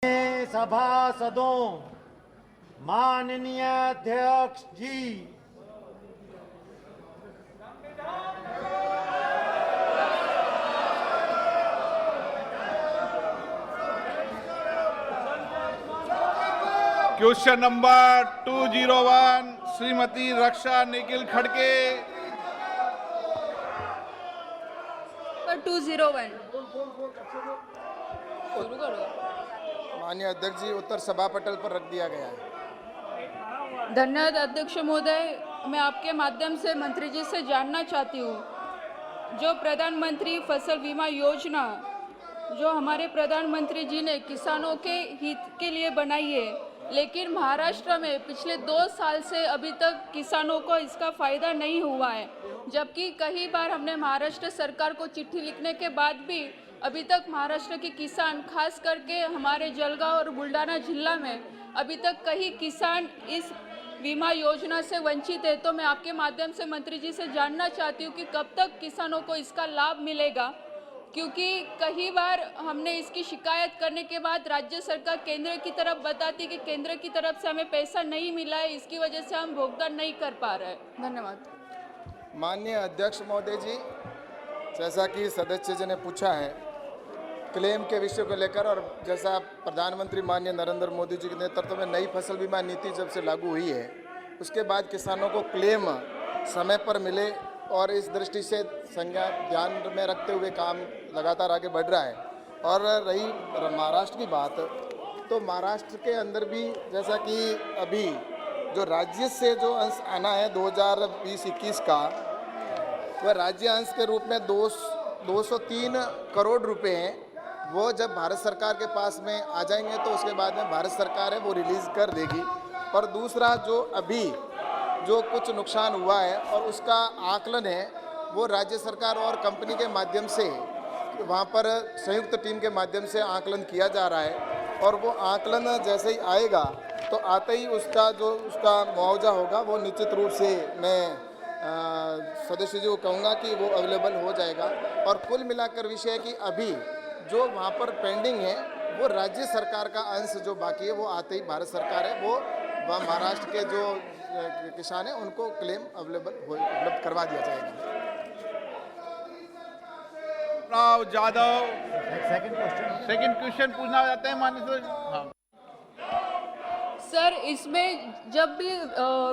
सभासदों, माननीय अध्यक्ष जी, question number 201 Shrimati रक्षा निखिल खड़के। 201 शुरू करो। माननीय अध्यक्ष जी, उत्तर सभा पटल पर रख दिया गया है। धन्यवाद अध्यक्ष महोदय। मैं आपके माध्यम से मंत्री जी से जानना चाहती हूँ, जो प्रधानमंत्री फसल बीमा योजना जो हमारे प्रधानमंत्री जी ने किसानों के हित के लिए बनाई है, लेकिन महाराष्ट्र में पिछले 2 साल से अभी तक किसानों को इसका फ़ायदा नहीं हुआ है, जबकि कई बार हमने महाराष्ट्र सरकार को चिट्ठी लिखने के बाद भी अभी तक महाराष्ट्र के किसान, खास करके हमारे जलगांव और बुल्ढाना जिला में अभी तक कई किसान इस बीमा योजना से वंचित है। तो मैं आपके माध्यम से मंत्री जी से जानना चाहती हूँ कि कब तक किसानों को इसका लाभ मिलेगा, क्योंकि कई बार हमने इसकी शिकायत करने के बाद राज्य सरकार केंद्र की तरफ बताती है कि केंद्र की तरफ से हमें पैसा नहीं मिला है, इसकी वजह से हम भुगतान नहीं कर पा रहे हैं। धन्यवाद। माननीय अध्यक्ष महोदय जी, जैसा कि सदस्य जी ने पूछा है क्लेम के विषय को लेकर, और जैसा प्रधानमंत्री माननीय नरेंद्र मोदी जी के नेतृत्व में नई फसल बीमा नीति जब से लागू हुई है, उसके बाद किसानों को क्लेम समय पर मिले, और इस दृष्टि से संज्ञा ध्यान में रखते हुए काम लगातार आगे बढ़ रहा है। और रही महाराष्ट्र की बात, तो महाराष्ट्र के अंदर भी जैसा कि अभी जो राज्य से जो अंश आना है 2020-21 का, वह राज्य अंश के रूप में 203 करोड़ रुपए हैं। वो जब भारत सरकार के पास में आ जाएंगे तो उसके बाद में भारत सरकार है वो रिलीज़ कर देगी। और दूसरा जो अभी जो कुछ नुकसान हुआ है और उसका आकलन है, वो राज्य सरकार और कंपनी के माध्यम से वहाँ पर संयुक्त टीम के माध्यम से आकलन किया जा रहा है। और वो आकलन जैसे ही आएगा तो आते ही उसका मुआवजा होगा वो निश्चित रूप से मैं सदस्य जी को कहूँगा कि वो अवेलेबल हो जाएगा। और कुल मिलाकर विषय है कि अभी जो वहाँ पर पेंडिंग है वो राज्य सरकार का अंश जो बाकी है वो आते ही भारत सरकार है वो महाराष्ट्र के जो किसान हैं उनको क्लेम उपलब्ध करवा दिया जाएगा। राव जाधव सेकंड क्वेश्चन पूछना चाहते हैं माननीय सर। हाँ। सर, इसमें जब भी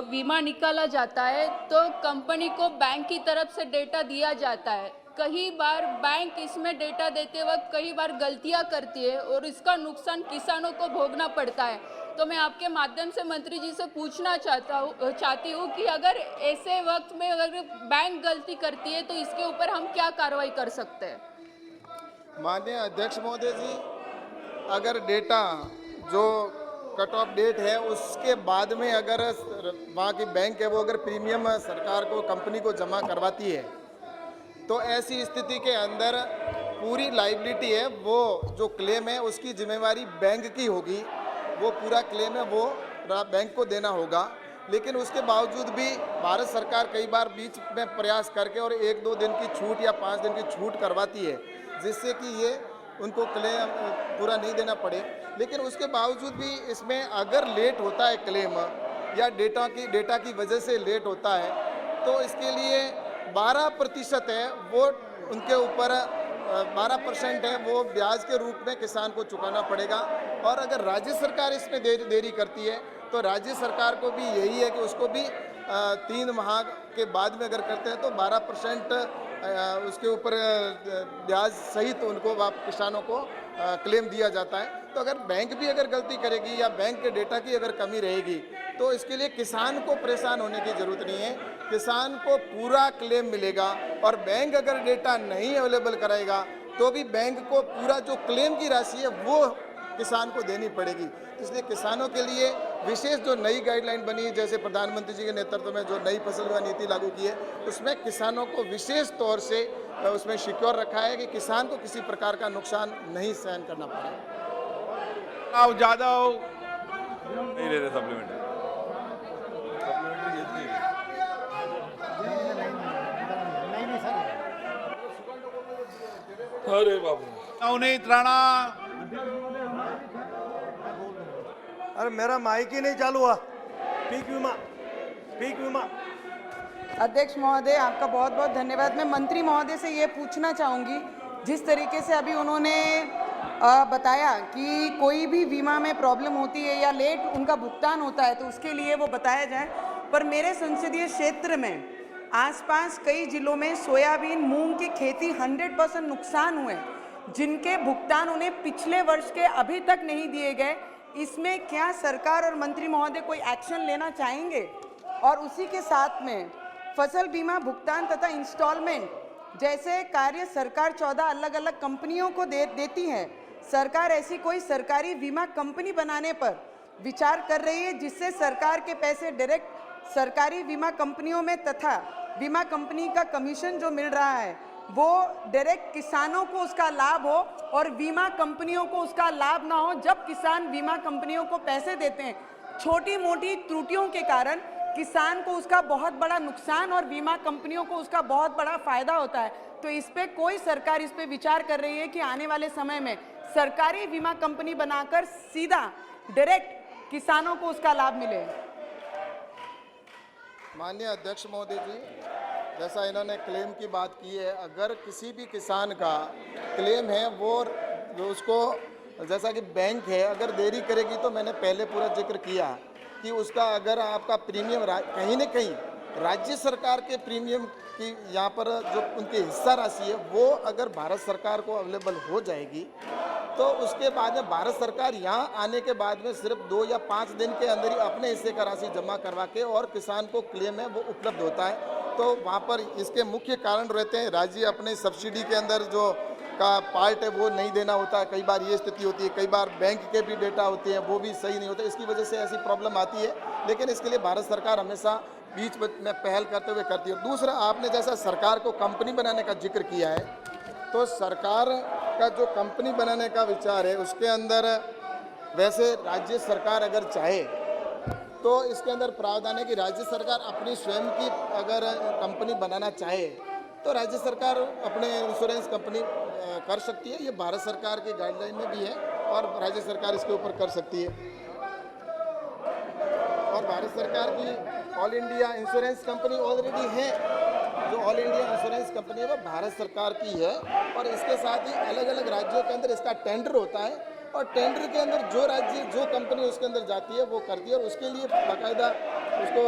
बीमा निकाला जाता है तो कंपनी को बैंक की तरफ से डेटा दिया जाता है। कई बार बैंक इसमें डेटा देते वक्त कई बार गलतियां करती है और इसका नुकसान किसानों को भोगना पड़ता है। तो मैं आपके माध्यम से मंत्री जी से पूछना चाहती हूँ कि अगर ऐसे वक्त में अगर बैंक गलती करती है तो इसके ऊपर हम क्या कार्रवाई कर सकते हैं? माननीय अध्यक्ष महोदय जी, अगर डेटा जो कट ऑफ डेट है उसके बाद में अगर वहाँ की बैंक है वो अगर प्रीमियम सरकार को कंपनी को जमा करवाती है तो ऐसी स्थिति के अंदर पूरी लाइबिलिटी है वो जो क्लेम है उसकी जिम्मेवारी बैंक की होगी। वो पूरा क्लेम है वो बैंक को देना होगा। लेकिन उसके बावजूद भी भारत सरकार कई बार बीच में प्रयास करके और 1-2 दिन की छूट या 5 दिन की छूट करवाती है, जिससे कि ये उनको क्लेम पूरा नहीं देना पड़े। लेकिन उसके बावजूद भी इसमें अगर लेट होता है क्लेम या डेटा की वजह से लेट होता है तो इसके लिए 12% है वो उनके ऊपर 12% है वो ब्याज के रूप में किसान को चुकाना पड़ेगा। और अगर राज्य सरकार इसमें देरी करती है तो राज्य सरकार को भी यही है कि उसको भी 3 माह के बाद में अगर करते हैं तो 12% उसके ऊपर ब्याज सहित उनको किसानों को क्लेम दिया जाता है। तो अगर बैंक भी अगर गलती करेगी या बैंक के डेटा की अगर कमी रहेगी तो इसके लिए किसान को परेशान होने की ज़रूरत नहीं है, किसान को पूरा क्लेम मिलेगा। और बैंक अगर डेटा नहीं अवेलेबल कराएगा तो भी बैंक को पूरा जो क्लेम की राशि है वो किसान को देनी पड़ेगी। इसलिए किसानों के लिए विशेष जो नई गाइडलाइन बनी, जैसे प्रधानमंत्री जी के नेतृत्व में जो नई फसल बीमा नीति लागू की है, उसमें किसानों को विशेष तौर से उसमें सिक्योर रखा है कि किसान को किसी प्रकार का नुकसान नहीं सहन करना पड़े। राव जाधव नहीं ले रहे सप्लीमेंट्री। अरे बाबू नवनीत राणा अरे मेरा माइक ही नहीं चालू हुआ। पीक विमा। अध्यक्ष महोदय, आपका बहुत बहुत धन्यवाद। मैं मंत्री महोदय से ये पूछना चाहूँगी, जिस तरीके से अभी उन्होंने बताया कि कोई भी बीमा में प्रॉब्लम होती है या लेट उनका भुगतान होता है तो उसके लिए वो बताया जाए, पर मेरे संसदीय क्षेत्र में आसपास कई जिलों में सोयाबीन, मूंग की खेती 100% नुकसान हुए, जिनके भुगतान उन्हें पिछले वर्ष के अभी तक नहीं दिए गए। इसमें क्या सरकार और मंत्री महोदय कोई एक्शन लेना चाहेंगे? और उसी के साथ में फसल बीमा भुगतान तथा इंस्टॉलमेंट जैसे कार्य सरकार 14 अलग अलग कंपनियों को देती है। सरकार ऐसी कोई सरकारी बीमा कंपनी बनाने पर विचार कर रही है जिससे सरकार के पैसे डायरेक्ट सरकारी बीमा कंपनियों में तथा बीमा कंपनी का कमीशन जो मिल रहा है वो डायरेक्ट किसानों को उसका लाभ हो और बीमा कंपनियों को उसका लाभ ना हो। जब किसान बीमा कंपनियों को पैसे देते हैं, छोटी मोटी त्रुटियों के कारण किसान को उसका बहुत बड़ा नुकसान और बीमा कंपनियों को उसका बहुत बड़ा फायदा होता है। तो इस पे कोई सरकार इस पे विचार कर रही है कि आने वाले समय में सरकारी बीमा कंपनी बनाकर सीधा डायरेक्ट किसानों को उसका लाभ मिले। माननीय अध्यक्ष महोदय जी, जैसा इन्होंने क्लेम की बात की है, अगर किसी भी किसान का क्लेम है वो उसको जैसा कि बैंक है अगर देरी करेगी तो मैंने पहले पूरा जिक्र किया कि उसका अगर आपका प्रीमियम कहीं न कहीं राज्य सरकार के प्रीमियम की यहाँ पर जो उनकी हिस्सा राशि है वो अगर भारत सरकार को अवेलेबल हो जाएगी तो उसके बाद में भारत सरकार यहाँ आने के बाद में सिर्फ 2 या 5 दिन के अंदर ही अपने हिस्से का राशि जमा करवा के और किसान को क्लेम है वो उपलब्ध होता है। तो वहाँ पर इसके मुख्य कारण रहते हैं, राज्य अपने सब्सिडी के अंदर जो का पार्ट है वो नहीं देना होता है, कई बार ये स्थिति होती है, कई बार बैंक के भी डेटा होते हैं वो भी सही नहीं होते, इसकी वजह से ऐसी प्रॉब्लम आती है। लेकिन इसके लिए भारत सरकार हमेशा बीच में पहल करते हुए करती है। दूसरा, आपने जैसा सरकार को कंपनी बनाने का जिक्र किया है, तो सरकार का जो कंपनी बनाने का विचार है उसके अंदर वैसे राज्य सरकार अगर चाहे तो इसके अंदर प्रावधान है कि राज्य सरकार अपनी स्वयं की अगर कंपनी बनाना चाहे तो राज्य सरकार अपने इंश्योरेंस कंपनी कर सकती है। ये भारत सरकार के गाइडलाइन में भी है और राज्य सरकार इसके ऊपर कर सकती है। और भारत सरकार की all India insurance company already है, जो ऑल इंडिया इंश्योरेंस कंपनी है वो भारत सरकार की है और इसके साथ ही अलग अलग राज्यों के अंदर इसका टेंडर होता है और टेंडर के अंदर जो राज्य जो कंपनी उसके अंदर जाती है वो करती है और उसके लिए बाकायदा उसको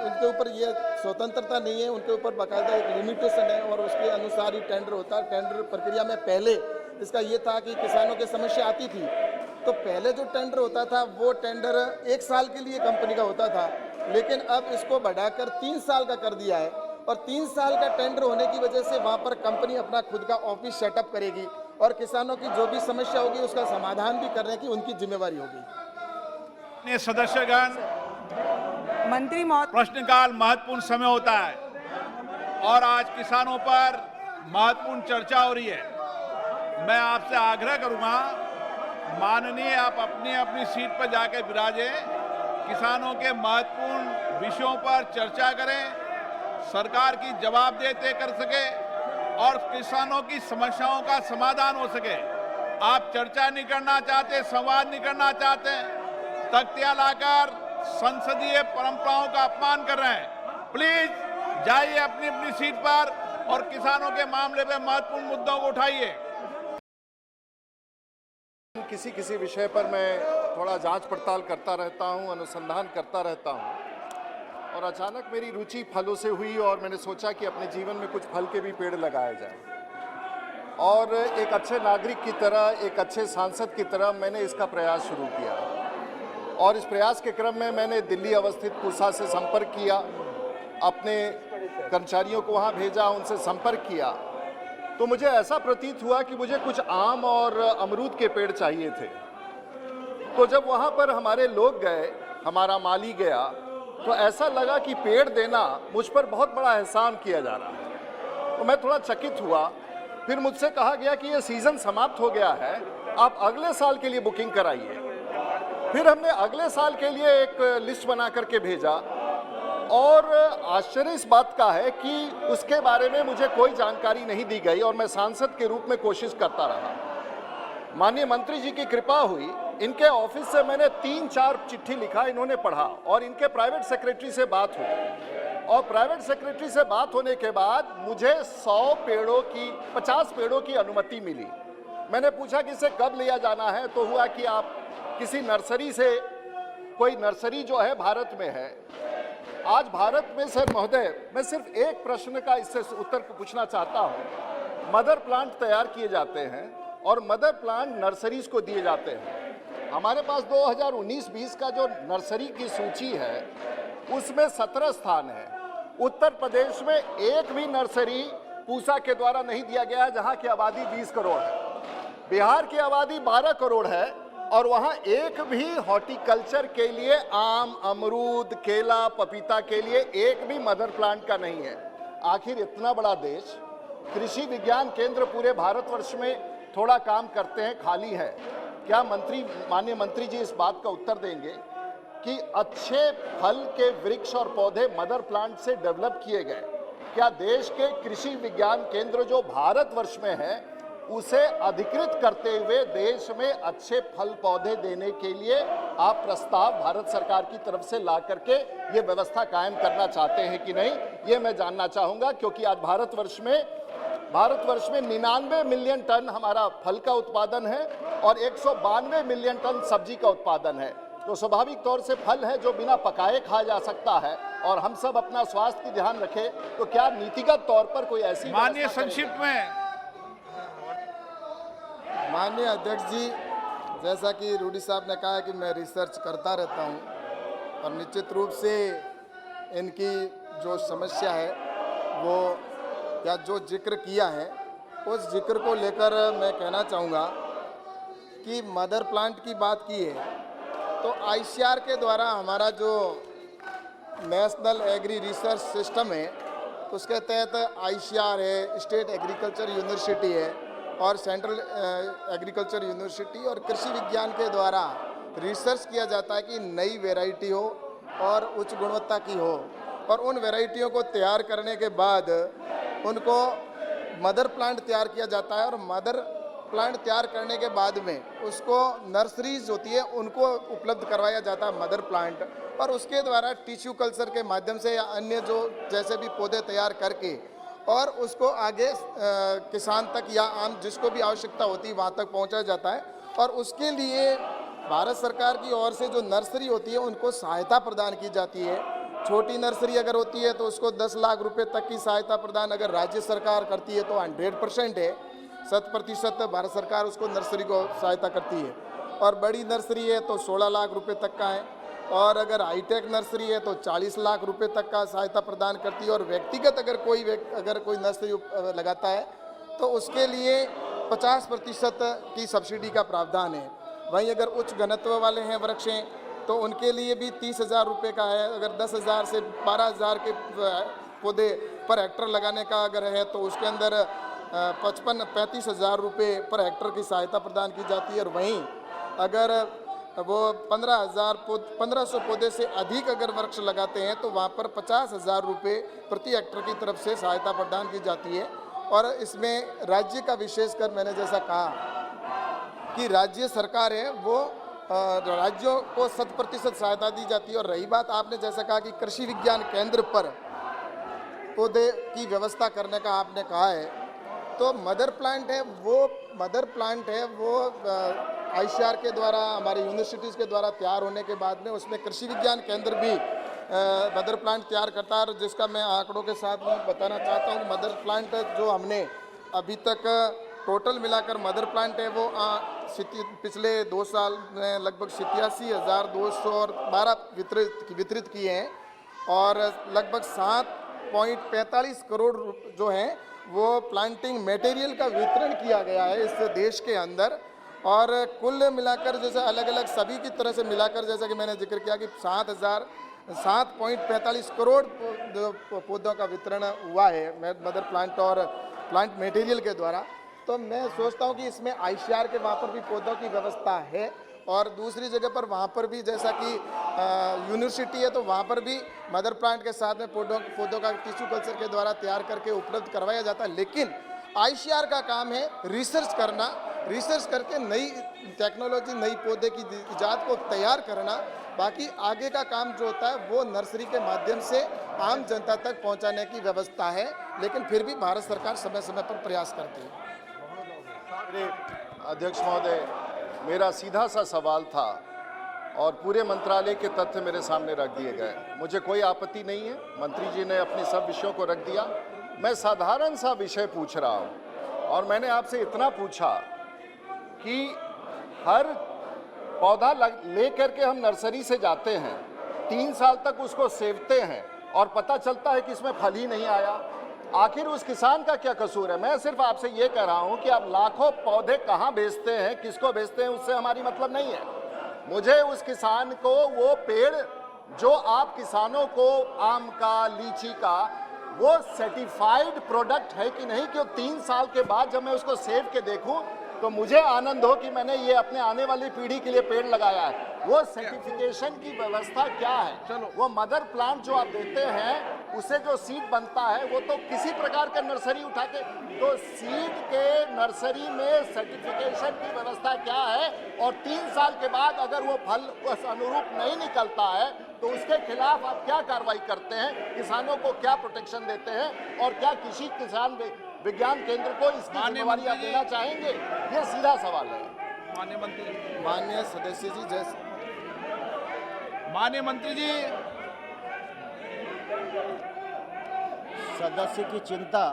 उनके ऊपर ये स्वतंत्रता नहीं है, उनके ऊपर बाकायदा एक लिमिटेशन है और उसके अनुसार ही टेंडर होता है। टेंडर प्रक्रिया में पहले इसका ये था कि किसानों की समस्या आती थी तो पहले जो टेंडर होता था वो टेंडर 1 साल के लिए कंपनी का होता था, लेकिन अब इसको बढ़ाकर 3 साल का कर दिया है और 3 साल का टेंडर होने की वजह से वहाँ पर कंपनी अपना खुद का ऑफिस सेटअप करेगी और किसानों की जो भी समस्या होगी उसका समाधान भी करने की उनकी जिम्मेवारी होगी। सदस्यगण, मंत्री महोदय, प्रश्नकाल महत्वपूर्ण समय होता है और आज किसानों पर महत्वपूर्ण चर्चा हो रही है। मैं आपसे आग्रह करूंगा, माननीय आप अपनी अपनी सीट पर जाकर विराजें, किसानों के महत्वपूर्ण विषयों पर चर्चा करें, सरकार की जवाबदेही कर सके और किसानों की समस्याओं का समाधान हो सके। आप चर्चा नहीं करना चाहते, संवाद नहीं करना चाहते, तख्तियां लाकर संसदीय परंपराओं का अपमान कर रहे हैं। प्लीज जाइए अपनी अपनी सीट पर और किसानों के मामले में महत्वपूर्ण मुद्दों को उठाइए। किसी किसी विषय पर मैं थोड़ा जांच पड़ताल करता रहता हूं, अनुसंधान करता रहता हूं और अचानक मेरी रुचि फलों से हुई और मैंने सोचा कि अपने जीवन में कुछ फल के भी पेड़ लगाए जाएं और एक अच्छे नागरिक की तरह, एक अच्छे सांसद की तरह मैंने इसका प्रयास शुरू किया और इस प्रयास के क्रम में मैंने दिल्ली अवस्थित पूसा से संपर्क किया, अपने कर्मचारियों को वहाँ भेजा, उनसे संपर्क किया तो मुझे ऐसा प्रतीत हुआ कि मुझे कुछ आम और अमरूद के पेड़ चाहिए थे। तो जब वहाँ पर हमारे लोग गए, हमारा माली गया, तो ऐसा लगा कि पेड़ देना मुझ पर बहुत बड़ा एहसान किया जा रहा है। तो मैं थोड़ा चकित हुआ। फिर मुझसे कहा गया कि ये सीज़न समाप्त हो गया है, आप अगले साल के लिए बुकिंग कराइए। फिर हमने अगले साल के लिए एक लिस्ट बना करके भेजा और आश्चर्य इस बात का है कि उसके बारे में मुझे कोई जानकारी नहीं दी गई और मैं सांसद के रूप में कोशिश करता रहा। माननीय मंत्री जी की कृपा हुई, इनके ऑफिस से मैंने 3-4 चिट्ठी लिखा, इन्होंने पढ़ा और इनके प्राइवेट सेक्रेटरी से बात हुई और प्राइवेट सेक्रेटरी से बात होने के बाद मुझे 50 पेड़ों की अनुमति मिली। मैंने पूछा कि इसे कब लिया जाना है, तो हुआ कि आप किसी नर्सरी से, कोई नर्सरी जो है भारत में है। आज भारत में सर महोदय, मैं सिर्फ एक प्रश्न का इससे उत्तर पूछना चाहता हूं। मदर प्लांट तैयार किए जाते हैं और मदर प्लांट नर्सरीज को दिए जाते हैं। हमारे पास 2019-20 का जो नर्सरी की सूची है उसमें 17 स्थान है। उत्तर प्रदेश में एक भी नर्सरी पूसा के द्वारा नहीं दिया गया है, जहां की आबादी 20 करोड़ है। बिहार की आबादी 12 करोड़ है और वहां एक भी हॉर्टिकल्चर के लिए, आम, अमरूद, केला, पपीता के लिए एक भी मदर प्लांट का नहीं है। आखिर इतना बड़ा देश, कृषि विज्ञान केंद्र पूरे भारतवर्ष में थोड़ा काम करते हैं, खाली है। क्या माननीय मंत्री जी इस बात का उत्तर देंगे कि अच्छे फल के वृक्ष और पौधे मदर प्लांट से डेवलप किए गए, क्या देश के कृषि विज्ञान केंद्र जो भारतवर्ष में है उसे अधिकृत करते हुए देश में अच्छे फल पौधे देने के लिए आप प्रस्ताव भारत सरकार की तरफ से ला करके ये व्यवस्था कायम करना चाहते हैं कि नहीं, ये मैं जानना चाहूँगा। क्योंकि आज भारतवर्ष में 99 मिलियन टन हमारा फल का उत्पादन है और 192 मिलियन टन सब्जी का उत्पादन है। तो स्वाभाविक तौर से फल है जो बिना पकाए खाया जा सकता है और हम सब अपना स्वास्थ्य की ध्यान रखें, तो क्या नीतिगत तौर पर कोई ऐसी माननीय संक्षिप्त में। माननीय अध्यक्ष जी, जैसा कि रूडी साहब ने कहा कि मैं रिसर्च करता रहता हूं और निश्चित रूप से इनकी जो समस्या है वो या जो जिक्र किया है उस जिक्र को लेकर मैं कहना चाहूँगा कि मदर प्लांट की बात की है तो ICAR के द्वारा हमारा जो नेशनल एग्री रिसर्च सिस्टम है उसके तहत ICAR है, स्टेट एग्रीकल्चर यूनिवर्सिटी है और सेंट्रल एग्रीकल्चर यूनिवर्सिटी और कृषि विज्ञान के द्वारा रिसर्च किया जाता है कि नई वैरायटी हो और उच्च गुणवत्ता की हो और उन वैरायटियों को तैयार करने के बाद उनको मदर प्लांट तैयार किया जाता है और मदर प्लांट तैयार करने के बाद में उसको नर्सरीज होती है उनको उपलब्ध करवाया जाता है मदर प्लांट और उसके द्वारा टिश्यू कल्चर के माध्यम से या अन्य जो जैसे भी पौधे तैयार करके और उसको आगे किसान तक या आम जिसको भी आवश्यकता होती है वहाँ तक पहुँचाया जाता है और उसके लिए भारत सरकार की ओर से जो नर्सरी होती है उनको सहायता प्रदान की जाती है। छोटी नर्सरी अगर होती है तो उसको 10 लाख रुपए तक की सहायता प्रदान अगर राज्य सरकार करती है तो 100% है, 100% भारत सरकार उसको नर्सरी को सहायता करती है और बड़ी नर्सरी है तो 16 लाख रुपए तक का है और अगर हाईटेक नर्सरी है तो 40 लाख रुपए तक का सहायता प्रदान करती है और व्यक्तिगत अगर कोई नर्सरी लगाता है तो उसके लिए 50% की सब्सिडी का प्रावधान है। वहीं अगर उच्च घनत्व वाले हैं वृक्ष हैं तो उनके लिए भी 30,000 रुपये का है। अगर 10,000 से 12,000 के पौधे पर हेक्टर लगाने का अगर है तो उसके अंदर 35,000 रुपये पर हेक्टर की सहायता प्रदान की जाती है और वहीं अगर वो 1500 पौधे से अधिक अगर वृक्ष लगाते हैं तो वहाँ पर 50,000 रुपये प्रति हेक्टर की तरफ से सहायता प्रदान की जाती है। और इसमें राज्य का विशेषकर मैंने जैसा कहा कि राज्य सरकार है वो राज्यों को 100% सहायता दी जाती है। और रही बात आपने जैसा कहा कि कृषि विज्ञान केंद्र पर पौधे की व्यवस्था करने का आपने कहा है तो मदर प्लांट है वो ICAR के द्वारा हमारे यूनिवर्सिटीज़ के द्वारा तैयार होने के बाद में उसमें कृषि विज्ञान केंद्र भी मदर प्लांट तैयार करता है और जिसका मैं आंकड़ों के साथ में बताना चाहता हूँ। मदर प्लांट जो हमने अभी तक टोटल मिलाकर मदर प्लांट है वो पिछले 2 साल में लगभग 87,212 वितरित किए हैं और लगभग 7.45 करोड़ जो हैं वो प्लांटिंग मटेरियल का वितरण किया गया है इस देश के अंदर। और कुल मिलाकर जैसे अलग अलग सभी की तरह से मिलाकर जैसा कि मैंने जिक्र किया कि 7.45 करोड़ पौधों का वितरण हुआ है मदर प्लांट और प्लांट मटेरियल के द्वारा। तो मैं सोचता हूँ कि इसमें ICAR के वहाँ पर भी पौधों की व्यवस्था है और दूसरी जगह पर वहाँ पर भी जैसा कि यूनिवर्सिटी है तो वहाँ पर भी मदर प्लांट के साथ में पौधों का टिश्यू कल्चर के द्वारा तैयार करके उपलब्ध करवाया जाता है। लेकिन ICAR का काम है रिसर्च करना रिसर्च करके नई टेक्नोलॉजी, नई पौधे की इजाद को तैयार करना। बाकी आगे का काम जो होता है वो नर्सरी के माध्यम से आम जनता तक पहुंचाने की व्यवस्था है, लेकिन फिर भी भारत सरकार समय समय पर प्रयास करती है। मेरे अध्यक्ष महोदय, मेरा सीधा सा सवाल था और पूरे मंत्रालय के तथ्य मेरे सामने रख दिए गए। मुझे कोई आपत्ति नहीं है, मंत्री जी ने अपने सब विषयों को रख दिया। मैं साधारण सा विषय पूछ रहा हूँ और मैंने आपसे इतना पूछा कि हर पौधा ले करके हम नर्सरी से जाते हैं, 3 साल तक उसको सेवते हैं और पता चलता है कि इसमें फल ही नहीं आया। आखिर उस किसान का क्या कसूर है? मैं सिर्फ आपसे ये कह रहा हूँ कि आप लाखों पौधे कहाँ बेचते हैं, किसको बेचते हैं, उससे हमारी मतलब नहीं है। मुझे उस किसान को वो पेड़ जो आप किसानों को आम का, लीची का, वो सर्टिफाइड प्रोडक्ट है कि नहीं, कि 3 साल के बाद जब मैं उसको सेव के देखूं तो मुझे आनंद हो कि मैंने ये अपने आने वाली पीढ़ी के लिए पेड़ लगाया है। वो सर्टिफिकेशन की व्यवस्था क्या है? वो मदर प्लांट जो आप देते हैं उससे जो सीड बनता है वो तो किसी प्रकार का नर्सरी उठा के, तो सीड के नर्सरी में सर्टिफिकेशन की व्यवस्था क्या है? और 3 साल के बाद अगर वो फल उस अनुरूप नहीं निकलता है तो उसके खिलाफ आप क्या कार्रवाई करते हैं? किसानों को क्या प्रोटेक्शन देते हैं? और क्या किसी किसान विज्ञान केंद्र को इसकी जिम्मेवारी आप देना चाहेंगे? ये सीधा सवाल है। माननीय मंत्री, माननीय सदस्य जी, जैसे माननीय मंत्री जी, सदस्य की चिंता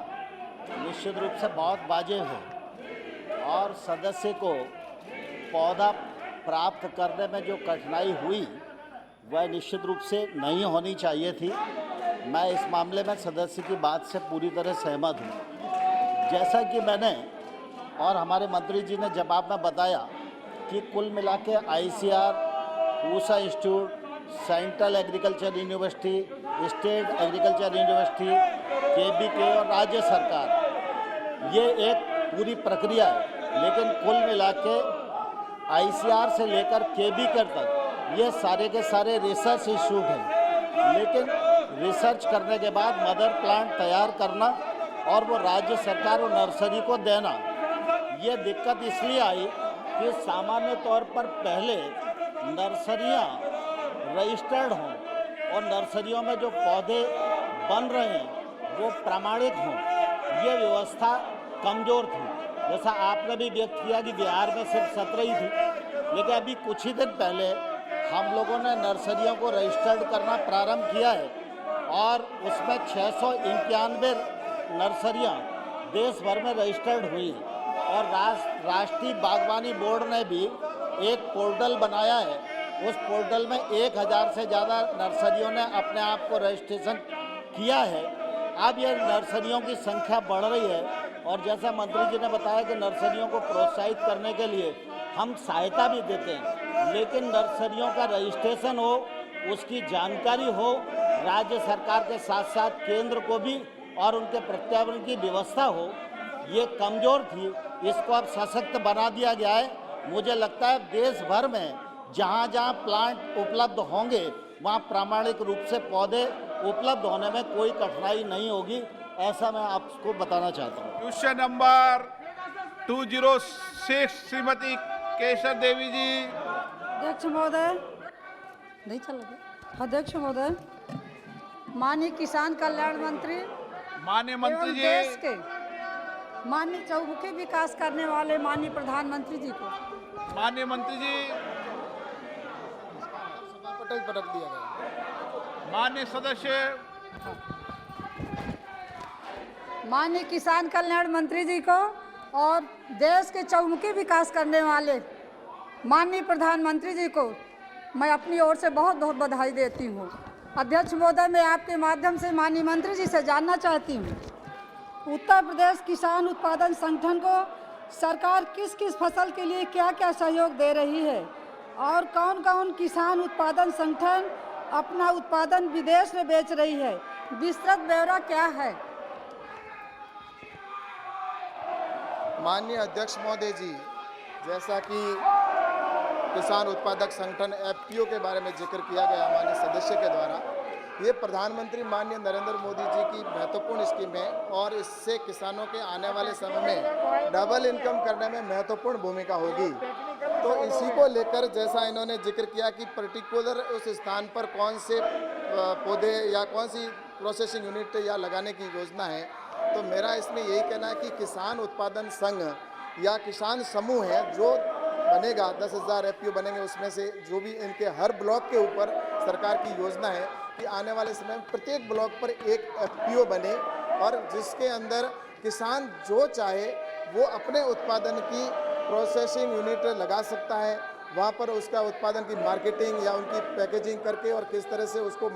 निश्चित रूप से बहुत वाजिब है और सदस्य को पौधा प्राप्त करने में जो कठिनाई हुई वह निश्चित रूप से नहीं होनी चाहिए थी। मैं इस मामले में सदस्य की बात से पूरी तरह सहमत हूँ। जैसा कि मैंने और हमारे मंत्री जी ने जवाब में बताया कि कुल मिला के ICR, Pusa institute, central agriculture university, state agriculture university, KBK और राज्य सरकार, ये एक पूरी प्रक्रिया है। लेकिन कुल मिला के ICR से लेकर KBK तक ये सारे के सारे रिसर्च इंस्टीट्यूट हैं। लेकिन रिसर्च करने के बाद मदर प्लांट तैयार करना और वो राज्य सरकार और नर्सरी को देना, ये दिक्कत इसलिए आई कि सामान्य तौर पर पहले नर्सरियाँ रजिस्टर्ड हों और नर्सरियों में जो पौधे बन रहे हैं वो प्रमाणित हों, ये व्यवस्था कमज़ोर थी। जैसा आपने भी व्यक्त किया कि बिहार में सिर्फ 17 ही थी, लेकिन अभी कुछ ही दिन पहले हम लोगों ने नर्सरियों को रजिस्टर्ड करना प्रारंभ किया है और उसमें 691 नर्सरियां देश भर में रजिस्टर्ड हुई और राष्ट्रीय बागवानी बोर्ड ने भी एक पोर्टल बनाया है। उस पोर्टल में 1000 से ज़्यादा नर्सरियों ने अपने आप को रजिस्ट्रेशन किया है। अब ये नर्सरियों की संख्या बढ़ रही है और जैसा मंत्री जी ने बताया कि नर्सरियों को प्रोत्साहित करने के लिए हम सहायता भी देते हैं, लेकिन नर्सरियों का रजिस्ट्रेशन हो, उसकी जानकारी हो, राज्य सरकार के साथ साथ केंद्र को भी और उनके प्रत्यावर्तन की व्यवस्था हो, ये कमज़ोर थी। इसको अब सशक्त बना दिया गया है। मुझे लगता है देश भर में जहाँ जहाँ प्लांट उपलब्ध होंगे वहाँ प्रामाणिक रूप से पौधे उपलब्ध होने में कोई कठिनाई नहीं होगी, ऐसा मैं आपको बताना चाहता हूँ। क्वेश्चन नंबर 206 श्रीमती केशर देवी जी। अध्यक्ष महोदय, नहीं चल रहा। अध्यक्ष महोदय, माननीय किसान कल्याण मंत्री माननीय मंत्री एवं जी, देश के माननीय चौमुखी विकास करने वाले माननीय प्रधानमंत्री जी को, माननीय मंत्री जी, पटल पर रख दिया गया। माननीय सदस्य, माननीय किसान कल्याण मंत्री जी को और देश के चौमुखी विकास करने वाले माननीय प्रधानमंत्री जी को मैं अपनी ओर से बहुत बहुत बधाई देती हूँ। अध्यक्ष महोदय, मैं आपके माध्यम से माननीय मंत्री जी से जानना चाहती हूँ, उत्तर प्रदेश किसान उत्पादन संगठन को सरकार किस किस फसल के लिए क्या क्या सहयोग दे रही है और कौन कौन किसान उत्पादन संगठन अपना उत्पादन विदेश में बेच रही है, विस्तृत ब्यौरा क्या है? माननीय अध्यक्ष महोदय जी, जैसा कि किसान उत्पादक संगठन FPO के बारे में जिक्र किया गया माननीय सदस्य के द्वारा, ये प्रधानमंत्री माननीय नरेंद्र मोदी जी की महत्वपूर्ण स्कीम है और इससे किसानों के आने वाले समय में डबल इनकम करने में महत्वपूर्ण भूमिका होगी। तो इसी को लेकर जैसा इन्होंने जिक्र किया कि पर्टिकुलर उस स्थान पर कौन से पौधे या कौन सी प्रोसेसिंग यूनिट या लगाने की योजना है, तो मेरा इसमें यही कहना है कि किसान उत्पादन संघ या किसान समूह है जो बनेगा, 10,000 FPO बनेंगे, उसमें से जो भी इनके हर ब्लॉक के ऊपर सरकार की योजना है कि आने वाले समय में प्रत्येक ब्लॉक पर एक FPO बने और जिसके अंदर किसान जो चाहे वो अपने उत्पादन की प्रोसेसिंग यूनिट लगा सकता है। वहाँ पर उसका उत्पादन की मार्केटिंग या उनकी पैकेजिंग करके और किस तरह से उसको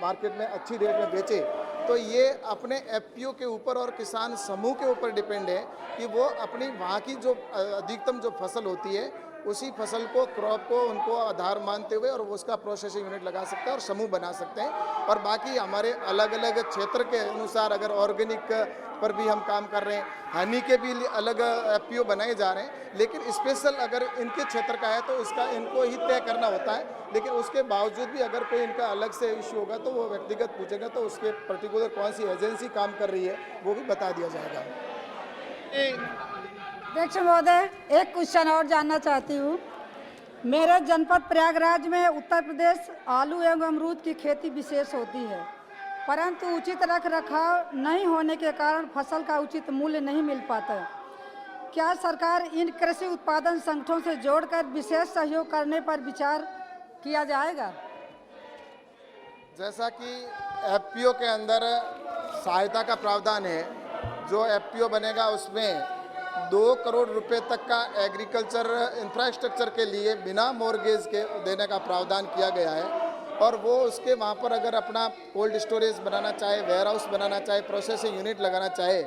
मार्केट में अच्छी रेट में बेचे। तो ये अपने FPO के ऊपर और किसान समूह के ऊपर डिपेंड है कि वो अपनी वहाँ की जो अधिकतम जो फसल होती है उसी फसल को, क्रॉप को उनको आधार मानते हुए और उसका प्रोसेसिंग यूनिट लगा सकते हैं और समूह बना सकते हैं। और बाकी हमारे अलग अलग क्षेत्र के अनुसार अगर ऑर्गेनिक पर भी हम काम कर रहे हैं, हनी के भी अलग FPO बनाए जा रहे हैं, लेकिन स्पेशल अगर इनके क्षेत्र का है तो उसका इनको ही तय करना होता है। लेकिन उसके बावजूद भी अगर कोई इनका अलग से इश्यू होगा तो वो व्यक्तिगत पूछेगा तो उसके पर्टिकुलर कौन सी एजेंसी काम कर रही है वो भी बता दिया जाएगा। अध्यक्ष महोदय, एक क्वेश्चन और जानना चाहती हूँ। मेरे जनपद प्रयागराज में उत्तर प्रदेश आलू एवं अमरूद की खेती विशेष होती है, परंतु उचित रख रखाव नहीं होने के कारण फसल का उचित मूल्य नहीं मिल पाता है। क्या सरकार इन कृषि उत्पादन संगठनों से जोड़कर विशेष सहयोग करने पर विचार किया जाएगा? जैसा कि FPO के अंदर सहायता का प्रावधान है, जो FPO बनेगा उसमें 2 करोड़ रुपए तक का एग्रीकल्चर इंफ्रास्ट्रक्चर के लिए बिना मॉर्गेज के देने का प्रावधान किया गया है। और वो उसके वहाँ पर अगर अपना कोल्ड स्टोरेज बनाना चाहे, वेयर हाउस बनाना चाहे, प्रोसेसिंग यूनिट लगाना चाहे,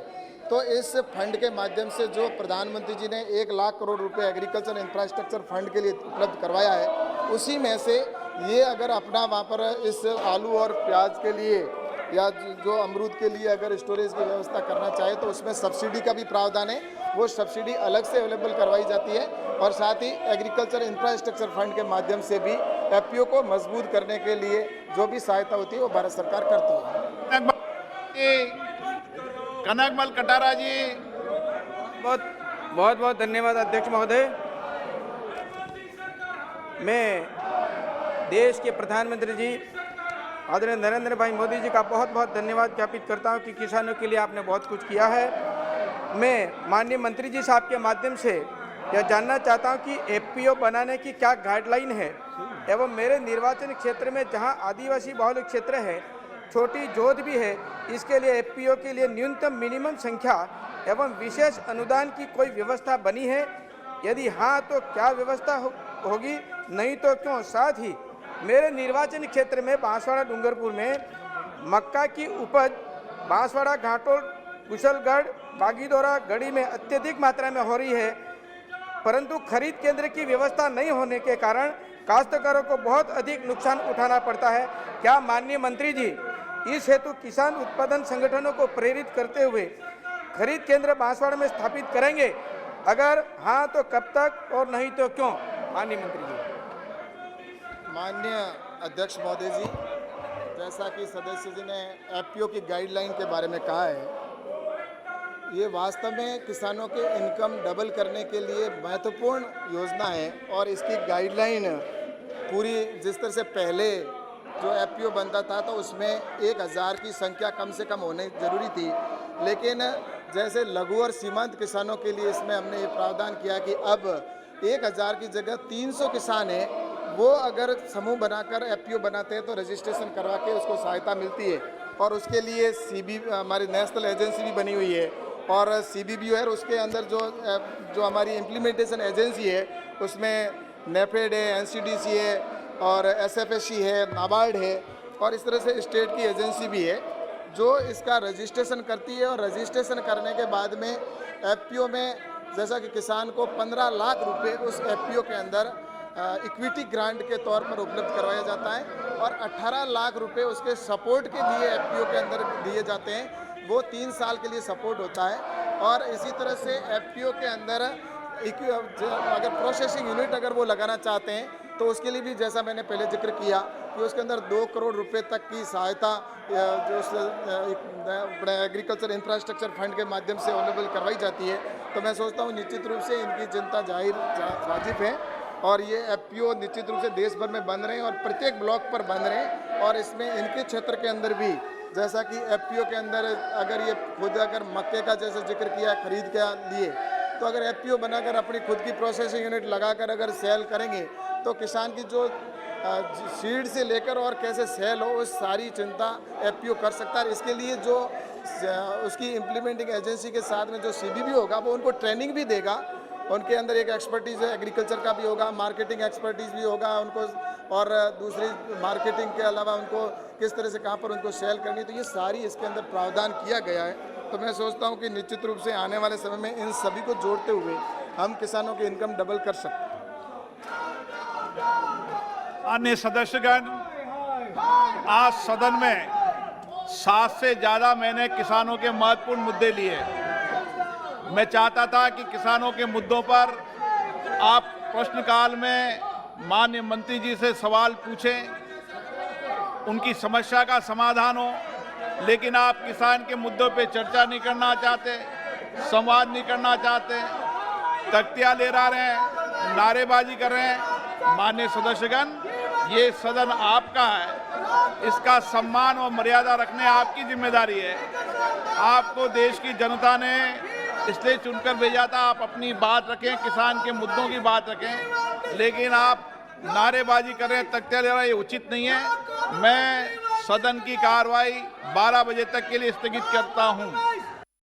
तो इस फंड के माध्यम से जो प्रधानमंत्री जी ने 1 लाख करोड़ रुपए एग्रीकल्चर इंफ्रास्ट्रक्चर फंड के लिए उपलब्ध करवाया है, उसी में से ये अगर अपना वहाँ पर इस आलू और प्याज के लिए या जो अमरूद के लिए अगर स्टोरेज की व्यवस्था करना चाहे तो उसमें सब्सिडी का भी प्रावधान है। वो सब्सिडी अलग से अवेलेबल करवाई जाती है और साथ ही एग्रीकल्चर इंफ्रास्ट्रक्चर फंड के माध्यम से भी FPO को मजबूत करने के लिए जो भी सहायता होती है वो भारत सरकार करती है। कनकमल कटारा जी, बहुत बहुत धन्यवाद अध्यक्ष महोदय। मैं देश के प्रधानमंत्री जी आदरणीय नरेंद्र भाई मोदी जी का बहुत बहुत धन्यवाद ज्ञापित करता हूं कि किसानों के लिए आपने बहुत कुछ किया है। मैं माननीय मंत्री जी साहब के माध्यम से यह जानना चाहता हूं कि FPO बनाने की क्या गाइडलाइन है एवं मेरे निर्वाचन क्षेत्र में जहां आदिवासी बहुल क्षेत्र है, छोटी जोत भी है, इसके लिए FPO के लिए न्यूनतम मिनिमम संख्या एवं विशेष अनुदान की कोई व्यवस्था बनी है? यदि हाँ तो क्या व्यवस्था होगी, नहीं तो क्यों? साथ ही मेरे निर्वाचन क्षेत्र में बांसवाड़ा डूंगरपुर में मक्का की उपज बांसवाड़ा, घाटोल, कुशलगढ़, बागीदोरा, गढ़ी में अत्यधिक मात्रा में हो रही है, परंतु खरीद केंद्र की व्यवस्था नहीं होने के कारण काश्तकारों को बहुत अधिक नुकसान उठाना पड़ता है। क्या माननीय मंत्री जी इस हेतु किसान उत्पादन संगठनों को प्रेरित करते हुए खरीद केंद्र बांसवाड़ा में स्थापित करेंगे? अगर हाँ तो कब तक और नहीं तो क्यों? माननीय मंत्री जी। माननीय अध्यक्ष महोदय जी, जैसा कि सदस्य जी ने FPO की गाइडलाइन के बारे में कहा है, ये वास्तव में किसानों के इनकम डबल करने के लिए महत्वपूर्ण योजना है और इसकी गाइडलाइन पूरी जिस तरह से पहले जो FPO बनता था तो उसमें 1000 की संख्या कम से कम होनी जरूरी थी, लेकिन जैसे लघु और सीमांत किसानों के लिए इसमें हमने ये प्रावधान किया कि अब 1000 की जगह 300 किसान हैं, वो अगर समूह बनाकर FPO बनाते हैं तो रजिस्ट्रेशन करवा के उसको सहायता मिलती है। और उसके लिए CB हमारी नेशनल एजेंसी भी बनी हुई है और CBBO है, उसके अंदर जो हमारी इम्प्लीमेंटेशन एजेंसी है उसमें नेफेड है, NCDC है और SFSC है, नाबार्ड है और इस तरह से स्टेट की एजेंसी भी है जो इसका रजिस्ट्रेशन करती है। और रजिस्ट्रेशन करने के बाद में FPO में जैसा कि किसान को 15 लाख रुपए उस FPO के अंदर इक्विटी ग्रांट के तौर पर उपलब्ध करवाया जाता है और 18 लाख रुपए उसके सपोर्ट के लिए FPO के अंदर दिए जाते हैं। वो 3 साल के लिए सपोर्ट होता है। और इसी तरह से FPO के अंदर अगर प्रोसेसिंग यूनिट अगर वो लगाना चाहते हैं तो उसके लिए भी जैसा मैंने पहले जिक्र किया कि उसके अंदर 2 करोड़ रुपए तक की सहायता जो अपने एग्रीकल्चर इंफ्रास्ट्रक्चर फंड के माध्यम से अवेलेबल करवाई जाती है। तो मैं सोचता हूँ निश्चित रूप से इनकी चिंता वाजिब है और ये FPO निश्चित रूप से देश भर में बन रहे हैं और प्रत्येक ब्लॉक पर बन रहे हैं। और इसमें इनके क्षेत्र के अंदर भी जैसा कि FPO के अंदर अगर ये खुद अगर मक्के का जैसे जिक्र किया खरीद के लिए, तो अगर FPO बनाकर अपनी खुद की प्रोसेसिंग यूनिट लगाकर अगर सेल करेंगे तो किसान की जो सीड से लेकर और कैसे सेल हो उस सारी चिंता FPO कर सकता है। इसके लिए जो उसकी इम्प्लीमेंटिंग एजेंसी के साथ में जो CBB होगा वो उनको ट्रेनिंग भी देगा, उनके अंदर एक एक्सपर्टीज़ एग्रीकल्चर का भी होगा, मार्केटिंग एक्सपर्टीज़ भी होगा उनको, और दूसरी मार्केटिंग के अलावा उनको किस तरह से कहाँ पर उनको सेल करनी, तो ये सारी इसके अंदर प्रावधान किया गया है। तो मैं सोचता हूँ कि निश्चित रूप से आने वाले समय में इन सभी को जोड़ते हुए हम किसानों की इनकम डबल कर सकते हैं। अन्य सदस्यगण, आज सदन में 7 से ज़्यादा मैंने किसानों के महत्वपूर्ण मुद्दे लिए। मैं चाहता था कि किसानों के मुद्दों पर आप प्रश्नकाल में माननीय मंत्री जी से सवाल पूछें, उनकी समस्या का समाधान हो, लेकिन आप किसान के मुद्दों पे चर्चा नहीं करना चाहते, संवाद नहीं करना चाहते, तख्तियाँ ले रहे हैं, नारेबाजी कर रहे हैं। माननीय सदस्यगण, ये सदन आपका है, इसका सम्मान और मर्यादा रखने आपकी जिम्मेदारी है। आपको देश की जनता ने इसलिए चुनकर भेजा था, आप अपनी बात रखें, किसान के मुद्दों की बात रखें, लेकिन आप नारेबाजी कर रहे हैं, तख्तियाँ ले रहे हैं, ये उचित नहीं है। मैं सदन की कार्रवाई 12 बजे तक के लिए स्थगित करता हूं।